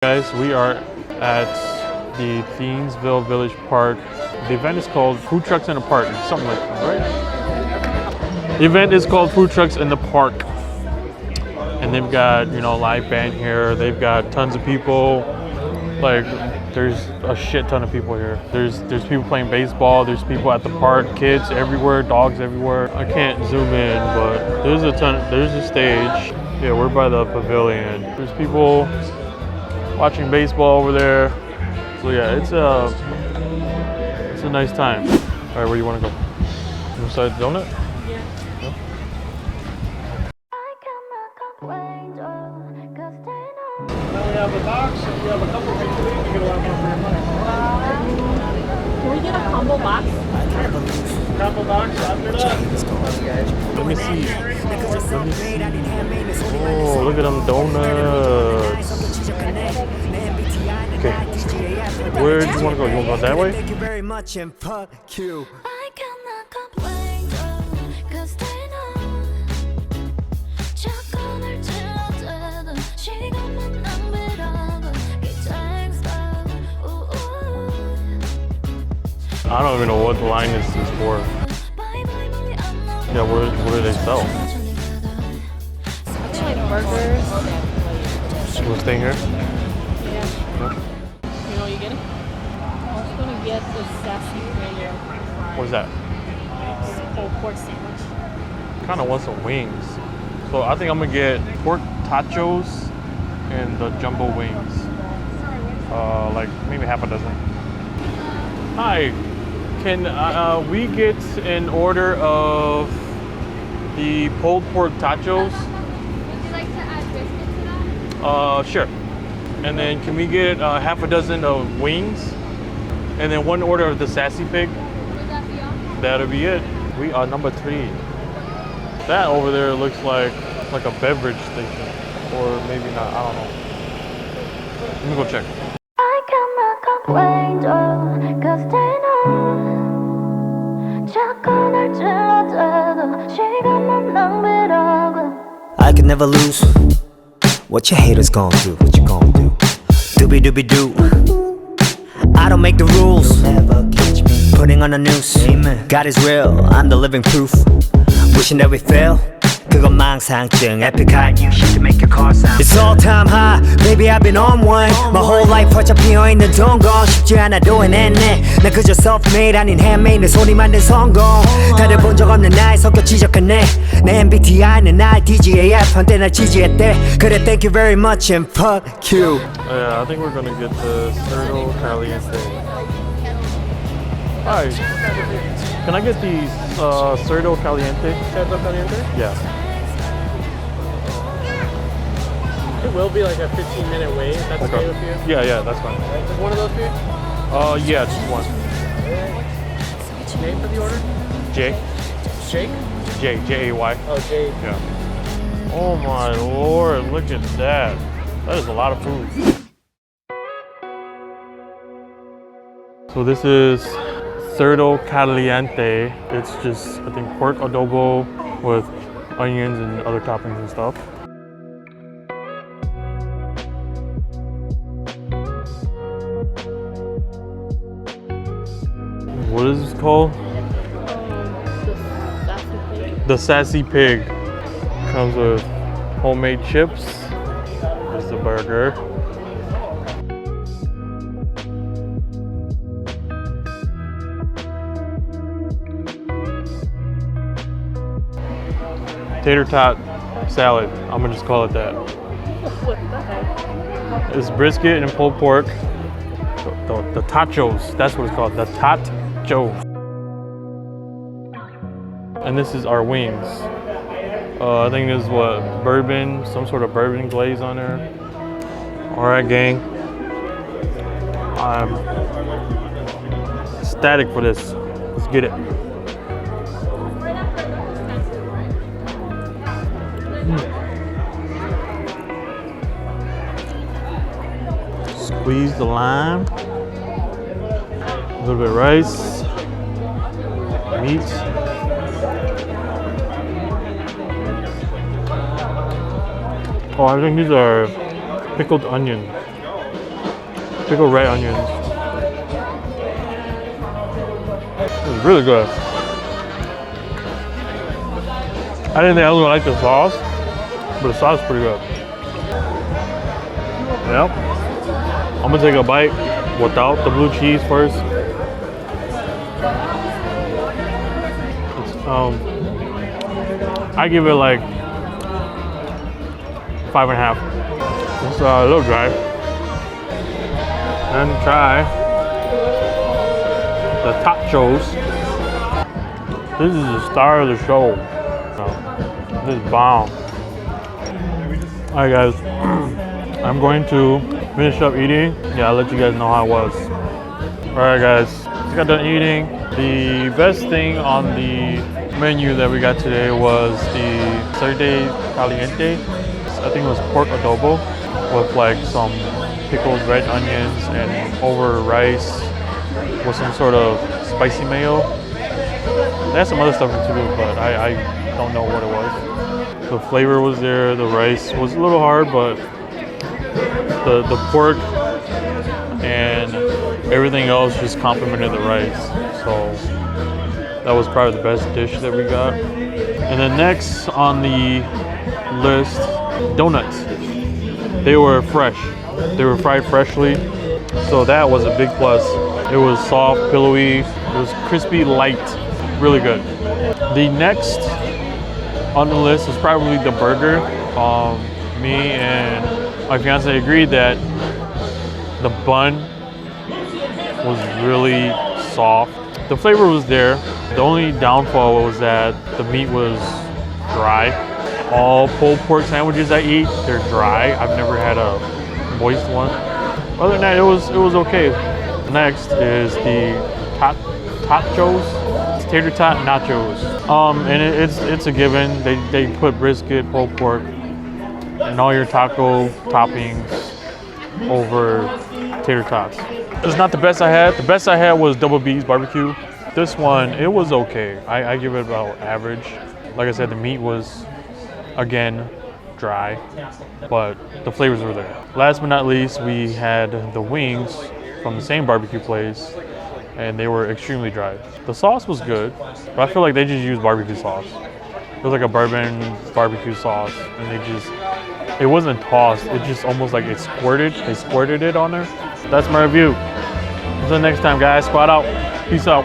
Guys, we are at the Theinsville Village Park. The event is called Food Trucks in the Park, something like that, right? The event is called Food Trucks in the Park. And they've got, you know, live band here. They've got tons of people. Like, there's a shit ton of people here. There's people playing baseball. There's people at the park, kids everywhere, dogs everywhere. I can't zoom in, but there's a stage. Yeah, we're by the pavilion. There's people watching baseball over there. So yeah, it's a nice time. All right, where do you want to go? Inside the donut? Yeah. We have a box, and we have a couple of people you get a lot more for your money. Can we get a combo box? Combo box, after that. Let me see. Oh, look at them donuts. Okay. Where do you want to go? You want to go that way? Thank you very much and fuck you. I don't even know what the line is for. Yeah, what do they sell? Like burgers. We're staying here? Yeah. You know what you're getting? I was gonna get the sassy burger. What's that? Whole pork sandwich. Kind of want some wings. So I think I'm gonna get pork tachos and the jumbo wings. Like maybe half a dozen. Hi, can we get an order of the pulled pork tachos? Would you like to add biscuit to that? Sure. And then can we get half a dozen of wings? And then one order of the sassy pig? Would that be all? That'll be it. We are number 3. That over there looks like a beverage station. Or maybe not, I don't know. Let me go check. I cannot complain, cause they know 자꾸 날 찔러대도 시간만 낭비라고. I can never lose. What your haters gon' do? What you gon' do? Doobie doobie doo. I don't make the rules. Never catch me putting on the news. Amen. God is real. I'm the living proof. Wishing that we fail. 그건 망상증. Epic high. You shit to make your car sound. It's all time high. Baby I've been on one. My whole life 활짝 피어있는 동건 쉽지 않아도 해냈네. 난 그저 self-made 아닌 handmade. 내 소리 만든 성공. 다들 본 적 없는 나의 성격 지적하네. 내 MBTI는 IDGAF. 한때 날 지지했대. 그래 thank you very much and fuck you. Yeah, I think we're gonna get the cerdo caliente. Hi. Can I get the cerdo caliente? Cerdo caliente? Yeah. It will be like a 15-minute wait. That's okay with you? Yeah, that's fine. Is one of those for you? Yeah, just one. Name for the order? J. Jake? J-A-Y. Oh, Jake. Yeah. Oh my lord, look at that. That is a lot of food. So this is cerdo caliente. It's just, I think, pork adobo with onions and other toppings and stuff. What is this called? The sassy pig. Comes with homemade chips. There's the burger. Tater tot salad. I'm gonna just call it that. What the heck? It's brisket and pulled pork. The tachos. That's what it's called. The tachos. And this is our wings. I think this is what, bourbon, some sort of bourbon glaze on there. All right, gang. I'm ecstatic for this. Let's get it. Squeeze the lime. A little bit of rice. Meat. Oh, I think these are pickled onion. Pickled red onions. It's really good. I didn't think I was gonna like the sauce, but the sauce is pretty good. Yep. I'm gonna take a bite without the blue cheese first. I give it like 5.5. It's a little dry. And try the tachos. This is the star of the show. This is bomb. Alright guys, I'm going to finish up eating. Yeah, I'll let you guys know how it was. Alright guys, just got done eating. The best thing on the menu that we got today was the Cerde Caliente. I think it was pork adobo with like some pickled red onions and over rice with some sort of spicy mayo. They had some other stuff too, but I don't know what it was. The flavor was there, the rice was a little hard, but the pork and everything else just complemented the rice. So that was probably the best dish that we got. And then next on the list, donuts. They were fresh. They were fried freshly. So that was a big plus. It was soft, pillowy, it was crispy, light, really good. The next on the list is probably the burger. Me and my fiance agreed that the bun was really soft. The flavor was there. The only downfall was that the meat was dry. All pulled pork sandwiches I eat, they're dry. I've never had a moist one. Other than that, it was okay. Next is the tachos. It's tater tot nachos. And it's a given. They put brisket, pulled pork, and all your taco toppings over tater tots. It's not the best I had. The best I had was Double B's barbecue. This one, it was okay. I give it about average. Like I said, the meat was, again, dry, but the flavors were there. Last but not least, we had the wings from the same barbecue place, and they were extremely dry. The sauce was good, but I feel like they just used barbecue sauce. It was like a bourbon barbecue sauce, and it wasn't tossed, it just almost like it squirted. They squirted it on there. That's my review. Until next time, guys, squad out. Peace out.